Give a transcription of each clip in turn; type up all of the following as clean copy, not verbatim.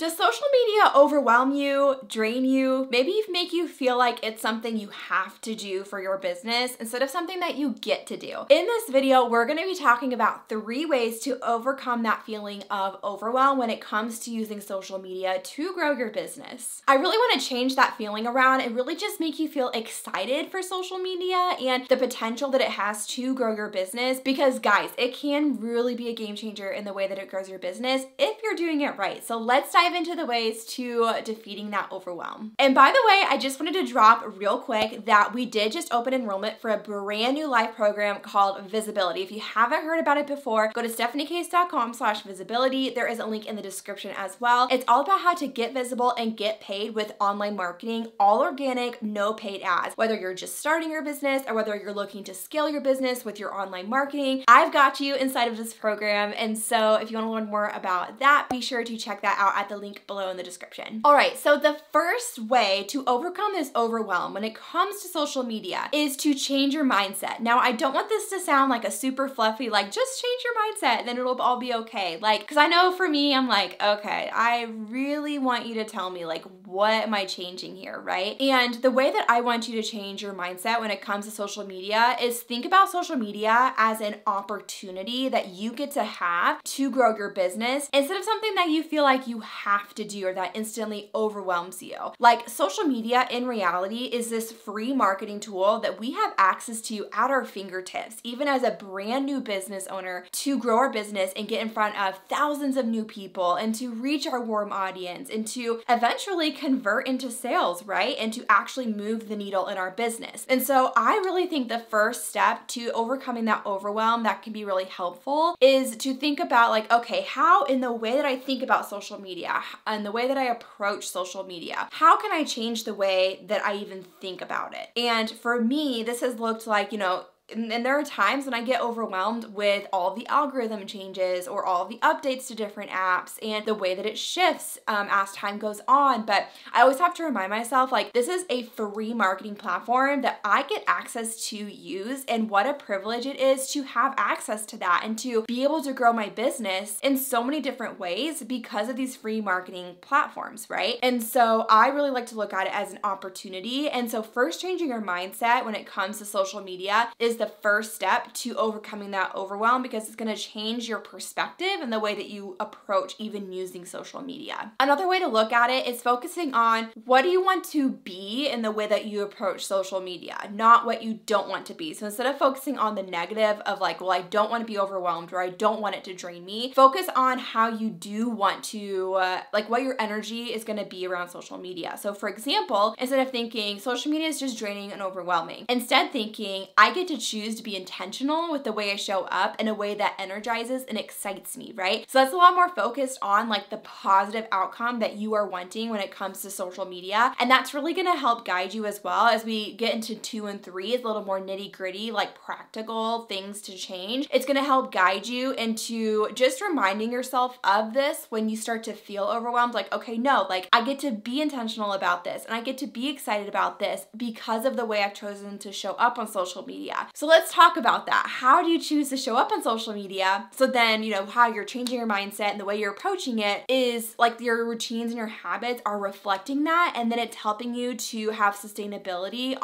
Does social media overwhelm you, drain you, maybe make you feel like it's something you have to do for your business instead of something that you get to do? In this video, we're gonna be talking about 3 ways to overcome that feeling of overwhelm when it comes to using social media to grow your business. I really wanna change that feeling around and really just make you feel excited for social media and the potential that it has to grow your business, because guys, it can really be a game changer in the way that it grows your business if you're doing it right. So let's dive into the ways to defeating that overwhelm. And by the way, I just wanted to drop real quick that we did just open enrollment for a brand new live program called Visibility. If you haven't heard about it before, go to stephaniecase.com/visibility. There is a link in the description as well. It's all about how to get visible and get paid with online marketing, all organic, no paid ads. Whether you're just starting your business or whether you're looking to scale your business with your online marketing, I've got you inside of this program. And so if you want to learn more about that, be sure to check that out at the link below in the description. All right, so the first way to overcome this overwhelm when it comes to social media is to change your mindset. Now, I don't want this to sound like a super fluffy, like just change your mindset and then it'll all be okay. Like, because I know for me, I'm like, okay, I really want you to tell me, like, what am I changing here, right? And the way that I want you to change your mindset when it comes to social media is think about social media as an opportunity that you get to have to grow your business instead of something that you feel like you have to do or that instantly overwhelms you. Like, social media in reality is this free marketing tool that we have access to at our fingertips, even as a brand new business owner, to grow our business and get in front of thousands of new people and to reach our warm audience and to eventually convert into sales, right? And to actually move the needle in our business. And so I really think the first step to overcoming that overwhelm that can be really helpful is to think about, like, okay, how in the way that I think about social media and the way that I approach social media, how can I change the way that I even think about it? And for me, this has looked like, and there are times when I get overwhelmed with all the algorithm changes or all the updates to different apps and the way that it shifts as time goes on. But I always have to remind myself, like, this is a free marketing platform that I get access to use, and what a privilege it is to have access to that and to be able to grow my business in so many different ways because of these free marketing platforms, right? And so I really like to look at it as an opportunity. And so first, changing your mindset when it comes to social media is the first step to overcoming that overwhelm, because it's going to change your perspective and the way that you approach even using social media. Another way to look at it is focusing on what do you want to be in the way that you approach social media, not what you don't want to be. So instead of focusing on the negative of like, well, I don't want to be overwhelmed or I don't want it to drain me, focus on how you do want to, like what your energy is going to be around social media. So for example, instead of thinking social media is just draining and overwhelming, instead thinking I get to choose to be intentional with the way I show up in a way that energizes and excites me, right? So that's a lot more focused on like the positive outcome that you are wanting when it comes to social media. And that's really gonna help guide you as well as we get into 2 and 3, it's a little more nitty gritty, like practical things to change. It's gonna help guide you into just reminding yourself of this when you start to feel overwhelmed, like, okay, no, like I get to be intentional about this and I get to be excited about this because of the way I've chosen to show up on social media. So let's talk about that. How do you choose to show up on social media? So then, how you're changing your mindset and the way you're approaching it is like your routines and your habits are reflecting that, and then it's helping you to have sustainability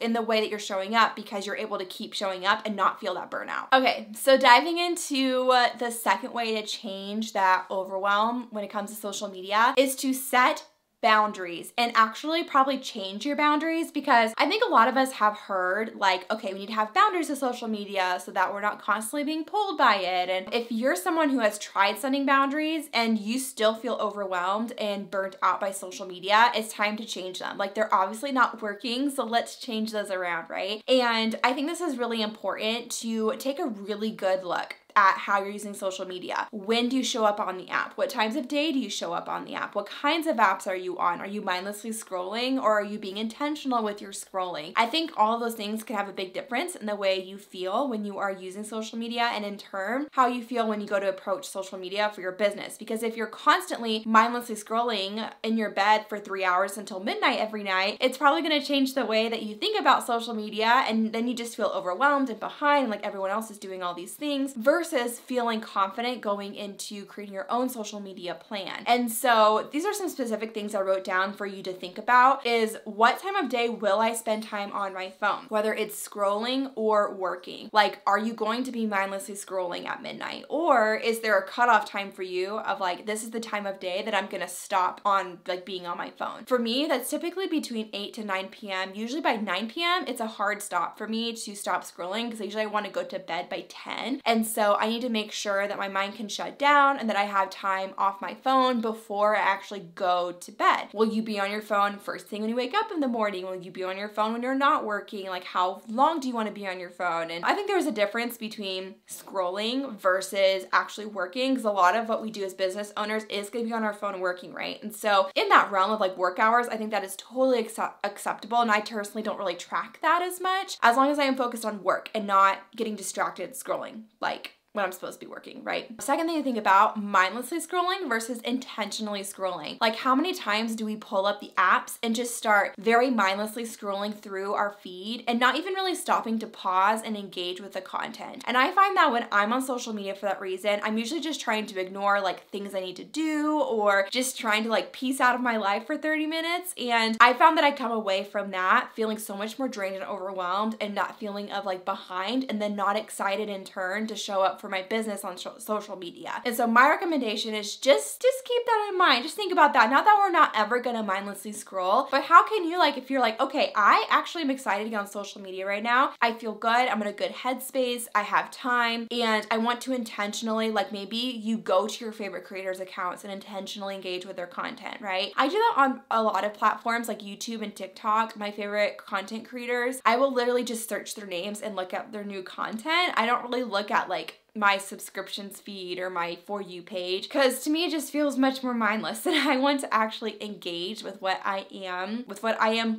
in the way that you're showing up because you're able to keep showing up and not feel that burnout. Okay, so diving into the second way to change that overwhelm when it comes to social media is to set boundaries and actually probably change your boundaries, because I think a lot of us have heard like, okay, we need to have boundaries with social media so that we're not constantly being pulled by it. And if you're someone who has tried setting boundaries and you still feel overwhelmed and burnt out by social media, it's time to change them. Like, they're obviously not working, so let's change those around, right? And I think this is really important to take a really good look at how you're using social media. When do you show up on the app? What times of day do you show up on the app? What kinds of apps are you on? Are you mindlessly scrolling or are you being intentional with your scrolling? I think all of those things can have a big difference in the way you feel when you are using social media, and in turn, how you feel when you go to approach social media for your business. Because if you're constantly mindlessly scrolling in your bed for 3 hours until midnight every night, it's probably going to change the way that you think about social media, and then you just feel overwhelmed and behind, like everyone else is doing all these things, versus versus feeling confident going into creating your own social media plan. And so these are some specific things I wrote down for you to think about is what time of day will I spend time on my phone? Whether it's scrolling or working. Like, are you going to be mindlessly scrolling at midnight? Or is there a cutoff time for you of like, this is the time of day that I'm gonna stop on like being on my phone? For me, that's typically between 8 to 9 p.m. Usually by 9 p.m., it's a hard stop for me to stop scrolling because usually I want to go to bed by 10. And so I need to make sure that my mind can shut down and that I have time off my phone before I actually go to bed. Will you be on your phone first thing when you wake up in the morning? Will you be on your phone when you're not working? Like, how long do you want to be on your phone? And I think there's a difference between scrolling versus actually working, because a lot of what we do as business owners is going to be on our phone working, right? And so in that realm of like work hours, I think that is totally acceptable. And I personally don't really track that as much, as long as I am focused on work and not getting distracted scrolling like when I'm supposed to be working, right? Second thing to think about, mindlessly scrolling versus intentionally scrolling. Like, how many times do we pull up the apps and just start very mindlessly scrolling through our feed and not even really stopping to pause and engage with the content? And I find that when I'm on social media for that reason, I'm usually just trying to ignore like things I need to do or just trying to like piece out of my life for 30 minutes. And I found that I come away from that feeling so much more drained and overwhelmed and that feeling of like behind and then not excited in turn to show up for my business on social media. And so my recommendation is just keep that in mind. Just think about that. Not that we're not ever gonna mindlessly scroll, but how can you, like, if you're like, okay, I actually am excited to get on social media right now. I feel good. I'm in a good headspace. I have time and I want to intentionally, like, maybe you go to your favorite creators' accounts and intentionally engage with their content, right? I do that on a lot of platforms like YouTube and TikTok. My favorite content creators, I will literally just search their names and look at their new content. I don't really look at like my subscriptions feed or my For You page, because to me it just feels much more mindless, and I want to actually engage with what I am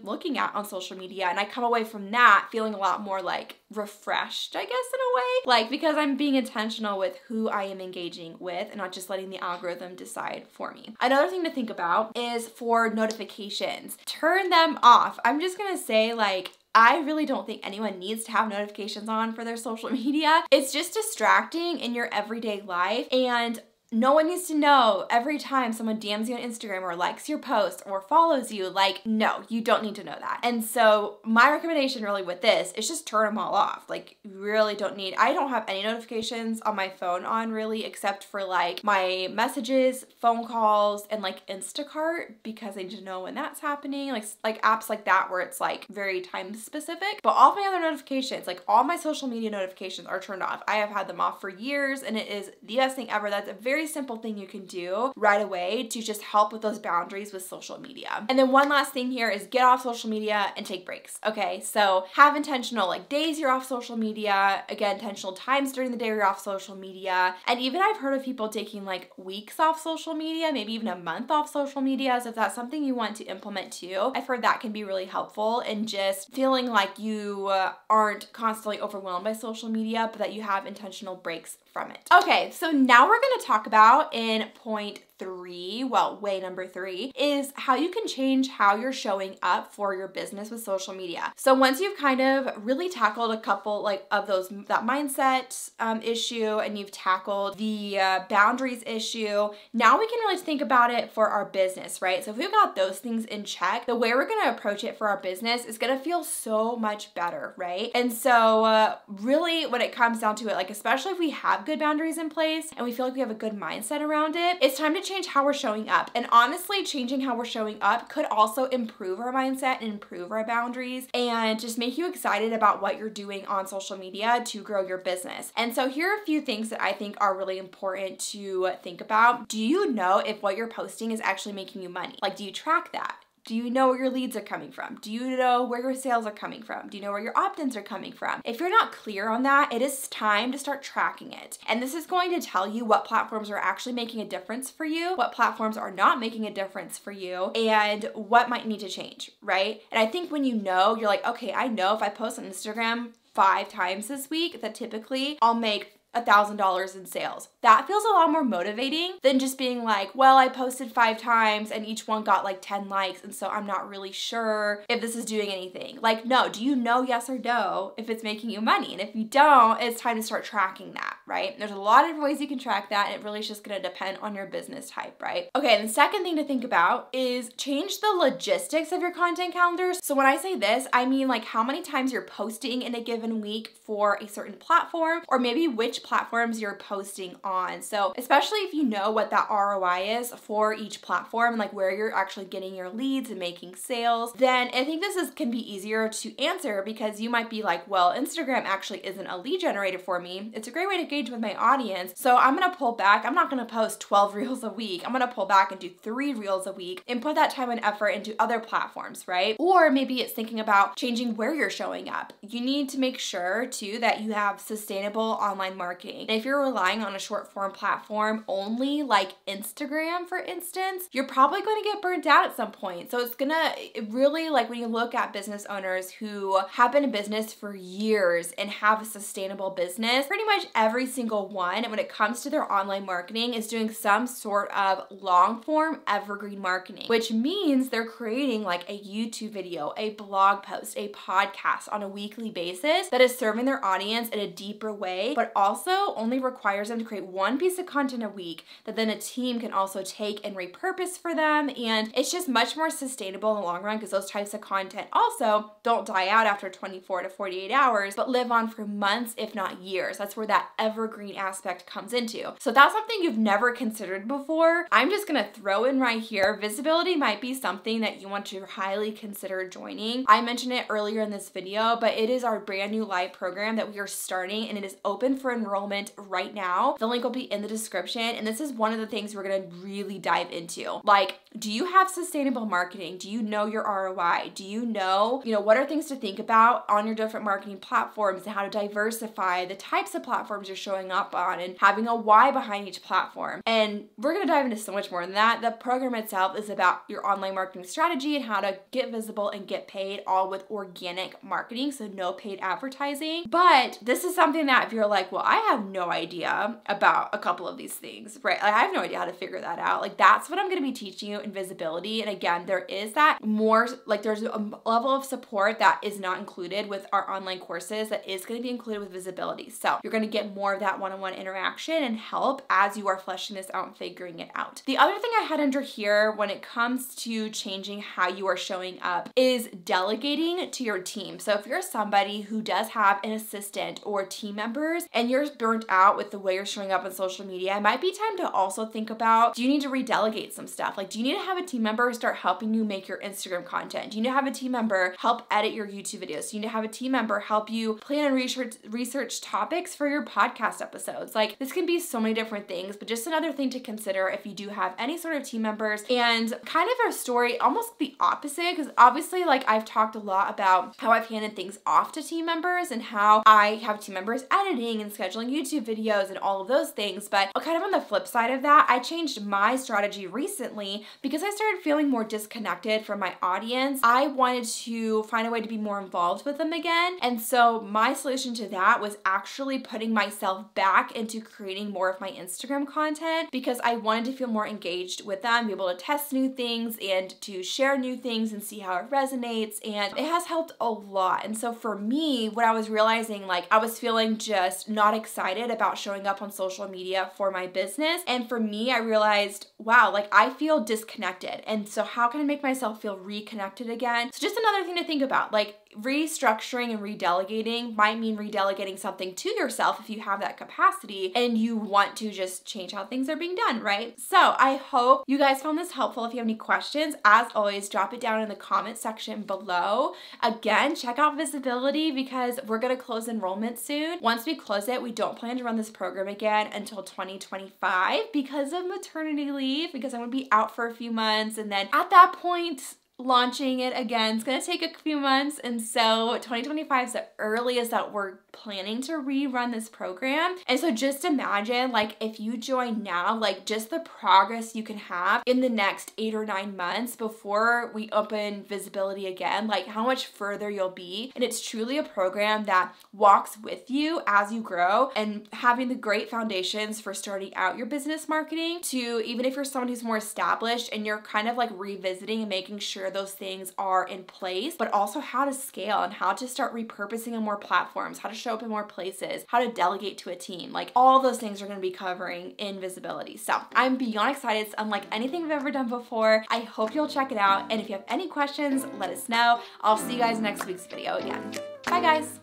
looking at on social media. And I come away from that feeling a lot more like refreshed, I guess, in a way, like, because I'm being intentional with who I am engaging with and not just letting the algorithm decide for me. Another thing to think about is for notifications. Turn them off. I'm just gonna say, like, I really don't think anyone needs to have notifications on for their social media. It's just distracting in your everyday life, and no one needs to know every time someone DMs you on Instagram or likes your post or follows you. Like, no, you don't need to know that. And so my recommendation really with this is just turn them all off. Like, you really don't need, I don't have any notifications on my phone on really, except for like my messages, phone calls, and like Instacart, because I need to know when that's happening. Like apps like that where it's like very time specific. But all my other notifications, like all my social media notifications, are turned off. I have had them off for years, and it is the best thing ever. That's a very simple thing you can do right away to just help with those boundaries with social media. And then one last thing here is get off social media and take breaks. Okay, so have intentional like days you're off social media, again, intentional times during the day you're off social media. And even I've heard of people taking like weeks off social media, maybe even a month off social media. So if that's something you want to implement too, I've heard that can be really helpful in just feeling like you aren't constantly overwhelmed by social media, but that you have intentional breaks from it. Okay, so now we're gonna talk about in point 3, well, way number 3, is how you can change how you're showing up for your business with social media. So once you've kind of really tackled a couple like of those, that mindset issue, and you've tackled the boundaries issue, now we can really think about it for our business, right? So if we've got those things in check, the way we're gonna approach it for our business is gonna feel so much better, right? And so really when it comes down to it, like especially if we have good boundaries in place and we feel like we have a good mindset around it, it's time to change how we're showing up. And honestly, changing how we're showing up could also improve our mindset and improve our boundaries and just make you excited about what you're doing on social media to grow your business. And so here are a few things that I think are really important to think about. Do you know if what you're posting is actually making you money? Like, do you track that? Do you know where your leads are coming from? Do you know where your sales are coming from? Do you know where your opt-ins are coming from? If you're not clear on that, it is time to start tracking it. And this is going to tell you what platforms are actually making a difference for you, what platforms are not making a difference for you, and what might need to change, right? And I think when you know, you're like, okay, I know if I post on Instagram 5 times this week, that typically I'll make $1,000 in sales. That feels a lot more motivating than just being like, well, I posted 5 times and each one got like 10 likes, and so I'm not really sure if this is doing anything. Like, no, do you know, yes or no, if it's making you money? And if you don't, it's time to start tracking that, right? There's a lot of different ways you can track that, and it really is just gonna depend on your business type, right? Okay, and the second thing to think about is change the logistics of your content calendars. So when I say this, I mean like how many times you're posting in a given week for a certain platform, or maybe which platforms you're posting on. So especially if you know what that ROI is for each platform and like where you're actually getting your leads and making sales, then I think can be easier to answer, because you might be like, well, Instagram actually isn't a lead generator for me. It's a great way to engage with my audience. So I'm gonna pull back. I'm not gonna post 12 reels a week. I'm gonna pull back and do 3 reels a week and put that time and effort into other platforms, right? Or maybe it's thinking about changing where you're showing up. You need to make sure too that you have sustainable online marketing. And if you're relying on a short form platform only, like Instagram, for instance, you're probably going to get burnt out at some point. So it really, like when you look at business owners who have been in business for years and have a sustainable business, pretty much every single one, when it comes to their online marketing, is doing some sort of long form evergreen marketing, which means they're creating like a YouTube video, a blog post, a podcast on a weekly basis that is serving their audience in a deeper way, but also only requires them to create one piece of content a week that then a team can also take and repurpose for them. And it's just much more sustainable in the long run, because those types of content also don't die out after 24 to 48 hours, but live on for months, if not years. That's where that evergreen aspect comes into. So if that's something you've never considered before, I'm just gonna throw in right here, visibility might be something that you want to highly consider joining. I mentioned it earlier in this video, but it is our brand new live program that we are starting, and it is open for enrollment right now. The link will be in the description, and this is one of the things we're gonna really dive into. Like, do you have sustainable marketing? Do you know your ROI? Do you know, what are things to think about on your different marketing platforms, and how to diversify the types of platforms you're showing up on, and having a why behind each platform? And we're gonna dive into so much more than that. The program itself is about your online marketing strategy and how to get visible and get paid, all with organic marketing, so no paid advertising. But this is something that if you're like, well, I have no idea about a couple of these things, right? Like, I have no idea how to figure that out. Like, that's what I'm gonna be teaching you in visibility. And again, there is that more, like there's a level of support that is not included with our online courses that is gonna be included with visibility. So you're gonna get more of that one-on-one interaction and help as you are fleshing this out and figuring it out. The other thing I had under here when it comes to changing how you are showing up is delegating to your team. So if you're somebody who does have an assistant or team members and you're burnt out with the way you're showing up on social media, it might be time to also think about, do you need to redelegate some stuff? Like, do you need to have a team member start helping you make your Instagram content? Do you need to have a team member help edit your YouTube videos? Do you need to have a team member help you plan and research topics for your podcast episodes? Like, this can be so many different things, but just another thing to consider if you do have any sort of team members. And kind of our story, almost the opposite, because obviously, like, I've talked a lot about how I've handed things off to team members and how I have team members editing and scheduling YouTube videos and all of those things. But kind of on the flip side of that, I changed my strategy recently because I started feeling more disconnected from my audience. I wanted to find a way to be more involved with them again. And so my solution to that was actually putting myself back into creating more of my Instagram content, because I wanted to feel more engaged with them, be able to test new things and to share new things and see how it resonates. And it has helped a lot. And so for me, what I was realizing, like, I was feeling just not excited about showing up on social media for my business. And for me, I realized, wow, like, I feel disconnected. And so how can I make myself feel reconnected again? So just another thing to think about, like, restructuring and redelegating might mean redelegating something to yourself if you have that capacity and you want to just change how things are being done, right? So I hope you guys found this helpful. If you have any questions, as always, drop it down in the comment section below. Again, check out visibility because we're gonna close enrollment soon. Once we close it, we don't plan to run this program again until 2025 because of maternity leave, because I'm gonna be out for a few months. And then at that point, launching it again. It's gonna take a few months, and so 2025 is the earliest that we're planning to rerun this program. And so just imagine, like, if you join now, like, just the progress you can have in the next 8 or 9 months before we open visibility again, like how much further you'll be. And it's truly a program that walks with you as you grow, and having the great foundations for starting out your business marketing to even if you're someone who's more established and you're kind of like revisiting and making sure those things are in place, but also how to scale and how to start repurposing on more platforms, how to show up in more places, how to delegate to a team. Like, all those things are going to be covering in visibility. So I'm beyond excited. It's unlike anything I've ever done before. I hope you'll check it out. And if you have any questions, let us know. I'll see you guys in next week's video again. Bye guys.